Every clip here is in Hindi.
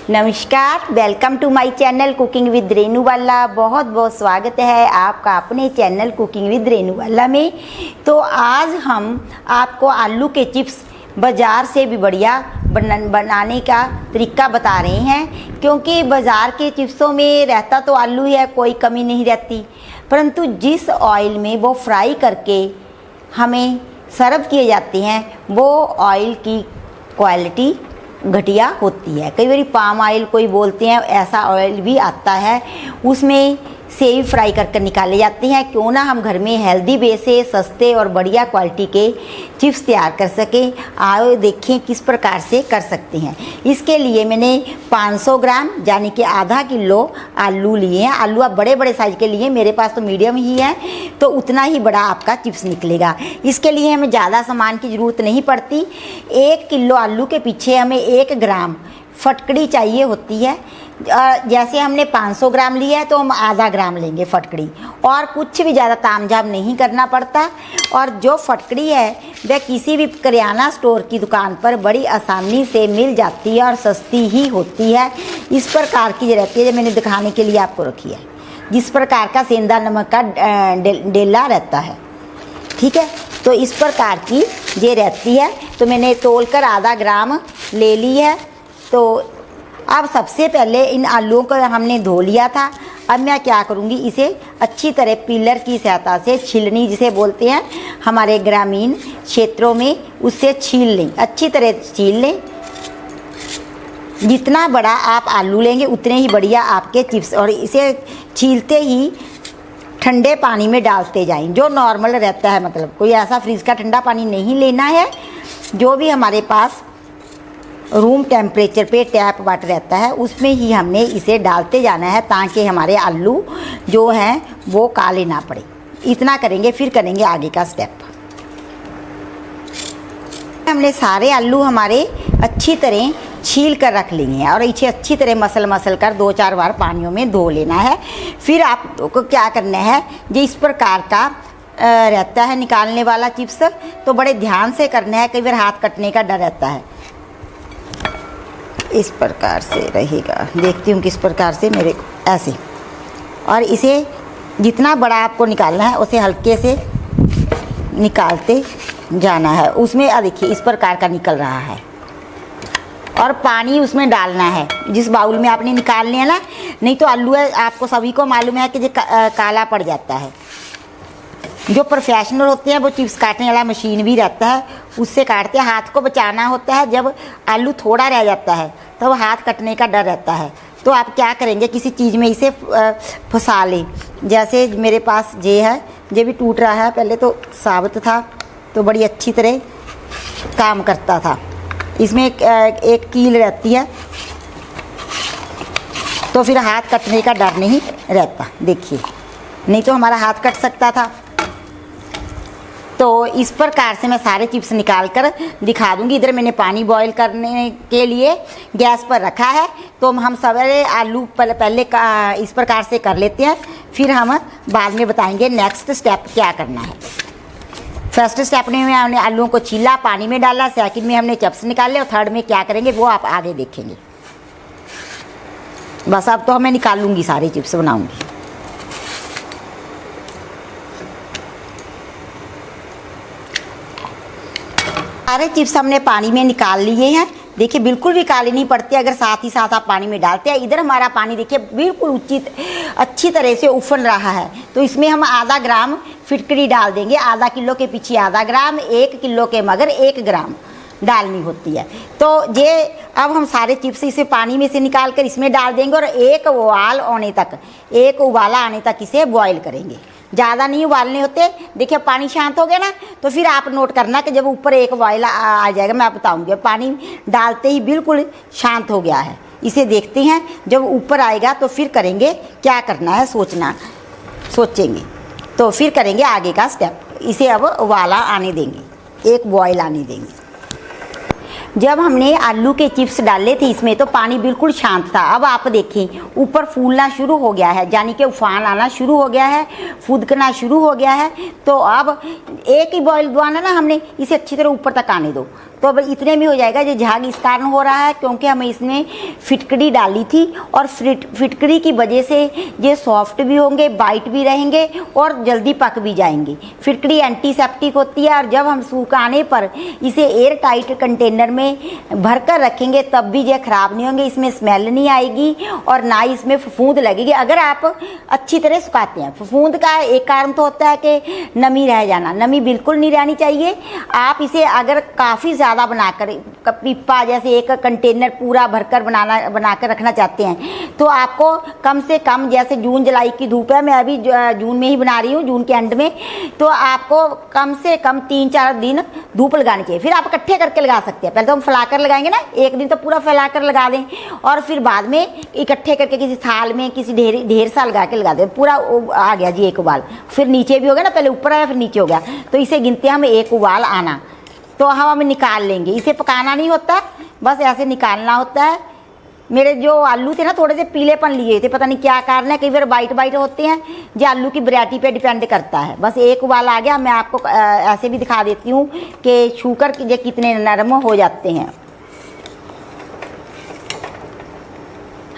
नमस्कार, welcome to my channel cooking with Renubala. बहुत बहुत स्वागत है आपका अपने चैनल कुकिंग विद रेणुबाला में। तो आज हम आपको आलू के चिप्स बाज़ार से भी बढ़िया बनाने का तरीका बता रहे हैं, क्योंकि बाज़ार के चिप्सों में रहता तो आलू ही है, कोई कमी नहीं रहती, परंतु जिस ऑयल में वो फ्राई करके हमें सर्व किए जाते हैं वो ऑयल की क्वालिटी घटिया होती है। कई बार पाम ऑयल कोई बोलते हैं, ऐसा ऑयल भी आता है, उसमें से ही फ्राई करके निकाले जाते हैं। क्यों ना हम घर में हेल्दी वे से सस्ते और बढ़िया क्वालिटी के चिप्स तैयार कर सकें। आओ देखें किस प्रकार से कर सकते हैं। इसके लिए मैंने 500 ग्राम यानी कि आधा किलो आलू लिए हैं। आलू आप बड़े बड़े साइज़ के लिए, मेरे पास तो मीडियम ही है, तो उतना ही बड़ा आपका चिप्स निकलेगा। इसके लिए हमें ज़्यादा सामान की ज़रूरत नहीं पड़ती। 1 किलो आलू के पीछे हमें 1 ग्राम फटकड़ी चाहिए होती है। जैसे हमने 500 ग्राम लिया है तो हम आधा ग्राम लेंगे फटकड़ी, और कुछ भी ज़्यादा तामझाम नहीं करना पड़ता। और जो फटकड़ी है वह किसी भी करियाना स्टोर की दुकान पर बड़ी आसानी से मिल जाती है और सस्ती ही होती है। इस प्रकार की जो रहती है, जो मैंने दिखाने के लिए आपको रखी है, जिस प्रकार का सेंधा नमक का डेला रहता है, ठीक है। तो इस प्रकार की ये रहती है। तो मैंने तोल कर आधा ग्राम ले ली है। तो अब सबसे पहले इन आलूओं को हमने धो लिया था। अब मैं क्या करूँगी, इसे अच्छी तरह पीलर की सहायता से, छिलनी जिसे बोलते हैं हमारे ग्रामीण क्षेत्रों में, उससे छील लें, अच्छी तरह छील लें। जितना बड़ा आप आलू लेंगे उतने ही बढ़िया आपके चिप्स। और इसे छीलते ही ठंडे पानी में डालते जाएं, जो नॉर्मल रहता है, मतलब कोई ऐसा फ्रिज का ठंडा पानी नहीं लेना है। जो भी हमारे पास रूम टेम्परेचर पे टैप वाटर रहता है उसमें ही हमने इसे डालते जाना है, ताकि हमारे आलू जो हैं वो काले ना पड़े। इतना करेंगे, फिर करेंगे आगे का स्टेप। हमने सारे आलू हमारे अच्छी तरह छील कर रख लिए हैं, और इसे अच्छी तरह मसल कर 2-4 बार पानियों में धो लेना है। फिर आपको क्या करना है, ये इस प्रकार का रहता है निकालने वाला चिप्स, तो बड़े ध्यान से करना है, कई बार हाथ कटने का डर रहता है। इस प्रकार से रहेगा, देखती हूँ किस प्रकार से, मेरे ऐसे। और इसे जितना बड़ा आपको निकालना है उसे हल्के से निकालते जाना है। उसमें देखिए इस प्रकार का निकल रहा है, और पानी उसमें डालना है जिस बाउल में आपने निकालने हैं ना, नहीं तो आलू है, आपको सभी को मालूम है कि ये काला पड़ जाता है। जो प्रोफेशनल होते हैं वो चिप्स काटने वाला मशीन भी रहता है, उससे काटते हैं। हाथ को बचाना होता है, जब आलू थोड़ा रह जाता है तब हाथ कटने का डर रहता है। तो आप क्या करेंगे, किसी चीज़ में इसे फंसा लें। जैसे मेरे पास ये है, ये भी टूट रहा है, पहले तो साबित था तो बड़ी अच्छी तरह काम करता था। इसमें एक कील रहती है, तो फिर हाथ कटने का डर नहीं रहता। देखिए, नहीं तो हमारा हाथ कट सकता था। तो इस प्रकार से मैं सारे चिप्स निकाल कर दिखा दूंगी। इधर मैंने पानी बॉईल करने के लिए गैस पर रखा है। तो हम सारे आलू पहले का इस प्रकार से कर लेते हैं, फिर हम बाद में बताएंगे नेक्स्ट स्टेप क्या करना है। फर्स्ट स्टेप में हमने आलूओं को छीला, पानी में डाला, सेकंड में हमने चिप्स निकाले, और थर्ड में क्या करेंगे वो आप आगे देखेंगे। बस अब तो मैं निकालूंगी, सारे चिप्स बनाऊंगी। सारे चिप्स हमने पानी में निकाल लिए हैं। देखिए बिल्कुल भी काले नहीं पड़ते अगर साथ ही साथ आप पानी में डालते हैं। इधर हमारा पानी देखिए बिल्कुल उचित अच्छी तरह से उफन रहा है। तो इसमें हम आधा ग्राम फिटकरी डाल देंगे। आधा किलो के पीछे आधा ग्राम, 1 किलो के मगर 1 ग्राम डालनी होती है। तो ये अब हम सारे चिप्स इसे पानी में से निकाल कर इसमें डाल देंगे, और एक उबाला आने तक इसे बॉईल करेंगे। ज़्यादा नहीं उबालने होते। देखिए पानी शांत हो गया ना, तो फिर आप नोट करना कि जब ऊपर एक बॉयल आ जाएगा, मैं आप बताऊँगी। पानी डालते ही बिल्कुल शांत हो गया है, इसे देखते हैं। जब ऊपर आएगा तो फिर करेंगे क्या करना है, सोचेंगे, तो फिर करेंगे आगे का स्टेप। इसे अब उबाला आने देंगे, एक बॉयल आने देंगे। जब हमने आलू के चिप्स डाले थे इसमें तो पानी बिल्कुल शांत था। अब आप देखें ऊपर फूलना शुरू हो गया है, यानी कि उफान आना शुरू हो गया है, फूदकना शुरू हो गया है। तो अब एक ही बॉयल दबाना ना हमने, इसे अच्छी तरह ऊपर तक आने दो। तो अब इतने में हो जाएगा। ये झाग इस कारण हो रहा है क्योंकि हमें इसमें फिटकरी डाली थी और फिटकरी की वजह से ये सॉफ्ट भी होंगे, बाइट भी रहेंगे और जल्दी पक भी जाएंगे। फिटकरी एंटीसेप्टिक होती है और जब हम सुखाने पर इसे एयर टाइट कंटेनर में भरकर रखेंगे तब भी ये ख़राब नहीं होंगे, इसमें स्मेल नहीं आएगी और ना ही इसमें फफूंद लगेगी अगर आप अच्छी तरह सुखाते हैं। फफूंद का एक कारण तो होता है कि नमी रह जाना, नमी बिल्कुल नहीं रहनी चाहिए। आप इसे अगर काफ़ी ज़्यादा बनाकर पिप्पा जैसे एक कंटेनर पूरा भरकर बनाकर रखना चाहते हैं तो आपको कम से कम, जैसे जून जुलाई की धूप है, मैं अभी जून में ही बना रही हूँ, जून के एंड में, तो आपको कम से कम 3-4 दिन धूप लगानी चाहिए। फिर आप इकट्ठे करके लगा सकते हैं। पहले तो हम फैलाकर लगाएंगे ना, एक दिन तो पूरा फैलाकर लगा दें और फिर बाद में इकट्ठे करके किसी थाल में किसी ढेर सा लगा के लगा दें। पूरा आ गया जी एक उबाल, फिर नीचे भी हो गया ना, पहले ऊपर आया फिर नीचे हो गया, तो इसे गिनते हैं हम एक उबाल आना, तो हम निकाल लेंगे। इसे पकाना नहीं होता, बस ऐसे निकालना होता है। मेरे जो आलू थे ना थोड़े से पीलेपन लिए थे, पता नहीं क्या कारण है, कई बार बाइट होते हैं, जो आलू की वैरायटी पे डिपेंड करता है। बस एक उबाल आ गया। मैं आपको ऐसे भी दिखा देती हूँ कि छूकर ये कितने नरम हो जाते हैं।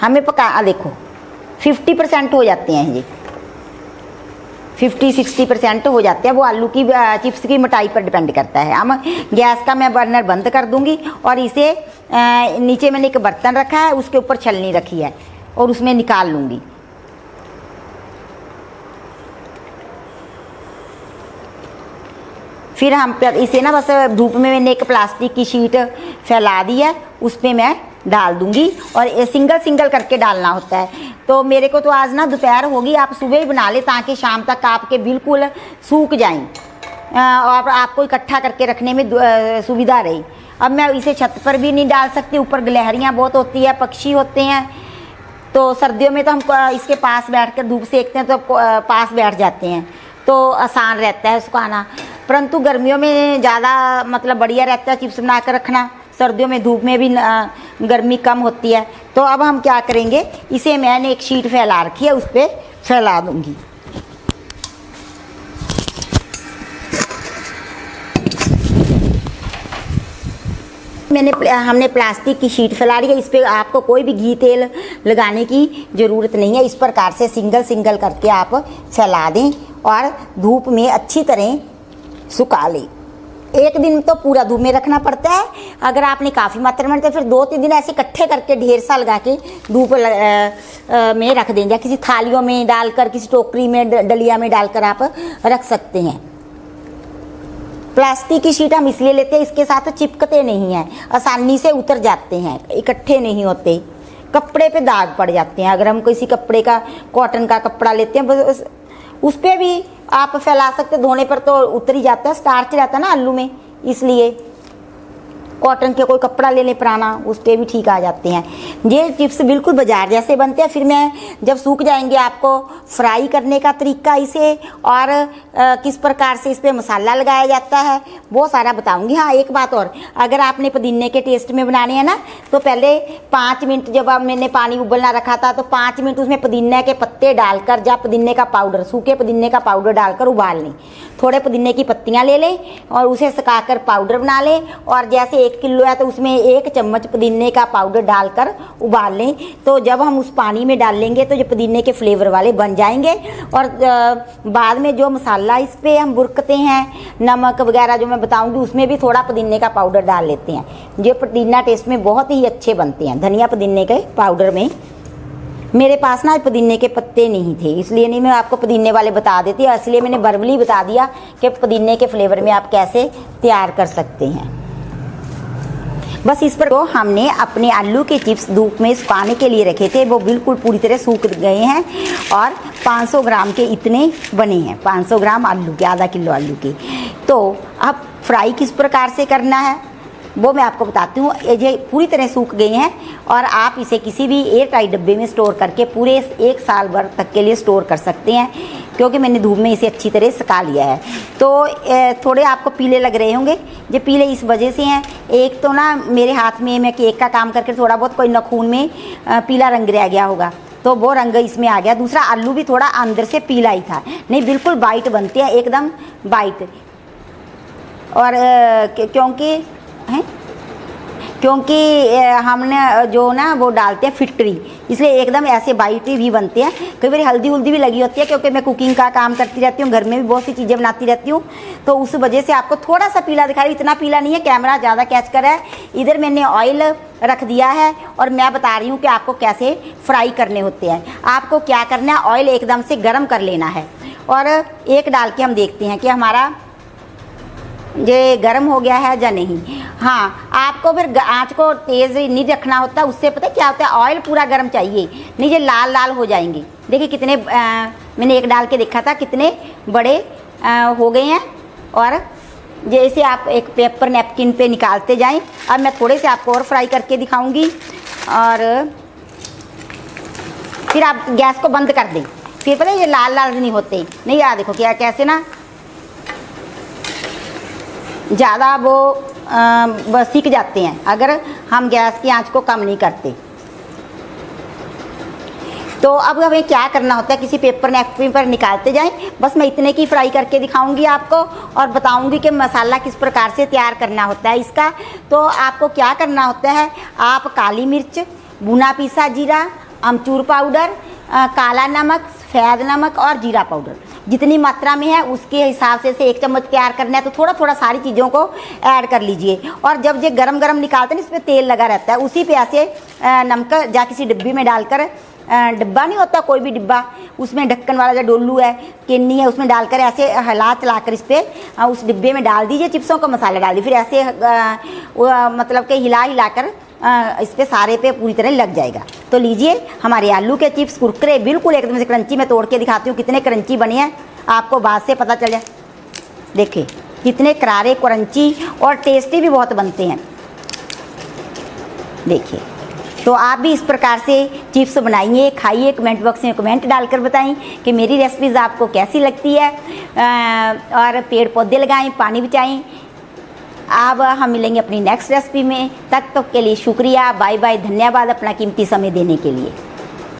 हमें पका देखो 50% हो जाते हैं, ये 50-60% हो जाते हैं। वो आलू की चिप्स की मोटाई पर डिपेंड करता है। हम गैस का मैं बर्नर बंद कर दूंगी और इसे नीचे मैंने एक बर्तन रखा है, उसके ऊपर छलनी रखी है और उसमें निकाल लूँगी। फिर हम इसे ना बस धूप में मैंने एक प्लास्टिक की शीट फैला दी है, उस पर मैं डाल दूंगी और सिंगल करके डालना होता है। तो मेरे को तो आज ना दोपहर होगी, आप सुबह ही बना ले ताकि शाम तक आपके बिल्कुल सूख जाएं और आपको इकट्ठा करके रखने में सुविधा रही। अब मैं इसे छत पर भी नहीं डाल सकती, ऊपर गिलहरियाँ बहुत होती है, पक्षी होते हैं, तो सर्दियों में तो हम इसके पास बैठ कर धूप सेकते हैं तो पास बैठ जाते हैं तो आसान रहता है सुखाना। परंतु गर्मियों में ज़्यादा मतलब बढ़िया रहता है चिप्स बना कर रखना, सर्दियों में धूप में भी गर्मी कम होती है। तो अब हम क्या करेंगे, इसे मैंने एक शीट फैला रखी है, उस पर फैला दूंगी। हमने प्लास्टिक की शीट फैला रही है, इस पर आपको कोई भी घी तेल लगाने की ज़रूरत नहीं है। इस प्रकार से सिंगल करके आप फैला दें और धूप में अच्छी तरह सुखा लें। एक दिन तो पूरा धूप में रखना पड़ता है, अगर आपने काफ़ी मात्रा में तो फिर 2-3 दिन ऐसे इकट्ठे करके ढेर सा लगा के धूप में रख देंगे। किसी थालियों में डालकर, किसी टोकरी में, डलिया में डालकर आप रख सकते हैं। प्लास्टिक की शीट हम इसलिए लेते हैं, इसके साथ चिपकते नहीं हैं, आसानी से उतर जाते हैं, इकट्ठे नहीं होते। कपड़े पे दाग पड़ जाते हैं, अगर हम किसी कपड़े का, कॉटन का कपड़ा लेते हैं, बस उस पर भी आप फैला सकते, धोने पर तो उतर ही जाता है, स्टार्च रहता है ना आलू में, इसलिए कॉटन के कोई कपड़ा ले लें पुराना, उस पर भी ठीक आ जाते हैं। ये चिप्स बिल्कुल बाजार जैसे बनते हैं। फिर मैं जब सूख जाएंगे आपको फ्राई करने का तरीका इसे और किस प्रकार से इस पर मसाला लगाया जाता है वो सारा बताऊंगी। हाँ, एक बात और, अगर आपने पुदीने के टेस्ट में बनाने हैं ना तो पहले 5 मिनट, जब मैंने पानी उबलना रखा था तो 5 मिनट उसमें पुदीने के पत्ते डालकर, या पुदीने का पाउडर, सूखे पुदीने का पाउडर डालकर उबाल लें। थोड़े पुदीने की पत्तियाँ ले लें और उसे सुखाकर पाउडर बना लें, और जैसे 1 किलो है तो उसमें 1 चम्मच पुदीने का पाउडर डालकर उबाल लें। तो जब हम उस पानी में डाल लेंगे तो जो पुदीने के फ्लेवर वाले बन जाएंगे। और बाद में जो मसाला इस पर हम बुरकते हैं, नमक वगैरह जो मैं बताऊंगी, उसमें भी थोड़ा पुदीने का पाउडर डाल लेते हैं। जो पुदीना टेस्ट में बहुत ही अच्छे बनते हैं धनिया पुदीने के पाउडर में। मेरे पास ना पुदीने के पत्ते नहीं थे, इसलिए नहीं मैं आपको पुदीने वाले बता देती, इसलिए मैंने वर्बली बता दिया कि पुदीने के फ्लेवर में आप कैसे तैयार कर सकते हैं। बस इस पर तो हमने अपने आलू के चिप्स धूप में सुखाने के लिए रखे थे, वो बिल्कुल पूरी तरह सूख गए हैं और 500 ग्राम के इतने बने हैं। 500 ग्राम आलू के, आधा किलो आलू के। तो अब फ्राई किस प्रकार से करना है वो मैं आपको बताती हूँ। ये पूरी तरह सूख गए हैं और आप इसे किसी भी एयर टाइट डब्बे में स्टोर करके पूरे 1 साल भर तक के लिए स्टोर कर सकते हैं, क्योंकि मैंने धूप में इसे अच्छी तरह सुखा लिया है। तो थोड़े आपको पीले लग रहे होंगे, ये पीले इस वजह से हैं। एक तो ना मेरे हाथ में मैं केक का काम करके थोड़ा बहुत कोई नाखून में पीला रंग रह गया होगा, तो वो रंग इसमें आ गया। दूसरा, आलू भी थोड़ा अंदर से पीला ही था, नहीं बिल्कुल वाइट बनते हैं, एकदम वाइट। और क्योंकि हैं क्योंकि हमने जो ना वो डालते हैं फिटकरी, इसलिए एकदम ऐसे वाइट भी बनते हैं। कई बार हल्दी उल्दी भी लगी होती है, क्योंकि मैं कुकिंग का काम करती रहती हूँ, घर में भी बहुत सी चीज़ें बनाती रहती हूँ, तो उस वजह से आपको थोड़ा सा पीला दिखा रही, इतना पीला नहीं है, कैमरा ज़्यादा कैच कर रहा है। इधर मैंने ऑयल रख दिया है और मैं बता रही हूँ कि आपको कैसे फ्राई करने होते हैं। आपको क्या करना है, ऑयल एकदम से गर्म कर लेना है और एक डाल के हम देखते हैं कि हमारा ये गर्म हो गया है या नहीं। हाँ, आपको फिर आँच को तेज़ नहीं रखना होता, उससे पता क्या होता है, ऑयल पूरा गर्म चाहिए, नहीं ये लाल लाल हो जाएंगे। देखिए कितने मैंने एक डाल के देखा था, कितने बड़े हो गए हैं। और जैसे आप एक पेपर नैपकिन पे निकालते जाएं। अब मैं थोड़े से आपको और फ्राई करके दिखाऊंगी और फिर आप गैस को बंद कर दें। फिर पता है ये लाल लाल नहीं होते, नहीं यार देखो क्या कैसे ना ज़्यादा वो सीख जाते हैं अगर हम गैस की आंच को कम नहीं करते। तो अब हमें क्या करना होता है, किसी पेपर नैपकिन पर निकालते जाएं। बस मैं इतने की फ्राई करके दिखाऊंगी आपको और बताऊंगी कि मसाला किस प्रकार से तैयार करना होता है इसका। तो आपको क्या करना होता है, आप काली मिर्च, भुना पीसा जीरा, अमचूर पाउडर, काला नमक, सफ़ेद नमक और जीरा पाउडर जितनी मात्रा में है उसके हिसाब से 1 चम्मच तैयार करना है। तो थोड़ा थोड़ा सारी चीज़ों को ऐड कर लीजिए। और जब ये गरम गरम निकालते हैं इस पर तेल लगा रहता है, उसी पे ऐसे नमक या किसी डिब्बी में डालकर, डिब्बा नहीं होता कोई भी डिब्बा, उसमें ढक्कन वाला जो डोलू है, किन्नी है, उसमें डालकर ऐसे हिला चलाकर इस पर उस डिब्बे में डाल दीजिए। चिप्सों का मसाला डाल दीजिए, फिर ऐसे मतलब कि हिला हिलाकर इस पे सारे पे पूरी तरह लग जाएगा। तो लीजिए हमारे आलू के चिप्स कुरकुरे बिल्कुल एकदम से क्रंची। मैं तोड़ के दिखाती हूँ कितने क्रंची बने हैं, आपको बाद से पता चल जाए। देखिए कितने करारे क्रंची और टेस्टी भी बहुत बनते हैं। देखिए, तो आप भी इस प्रकार से चिप्स बनाइए, खाइए, कमेंट बॉक्स में कमेंट डालकर बताएं कि मेरी रेसिपीज़ आपको कैसी लगती है। और पेड़ पौधे लगाएं, पानी बचाएं। अब हम मिलेंगे अपनी नेक्स्ट रेसिपी में, तब तक के लिए शुक्रिया, बाय बाय, धन्यवाद अपना कीमती समय देने के लिए।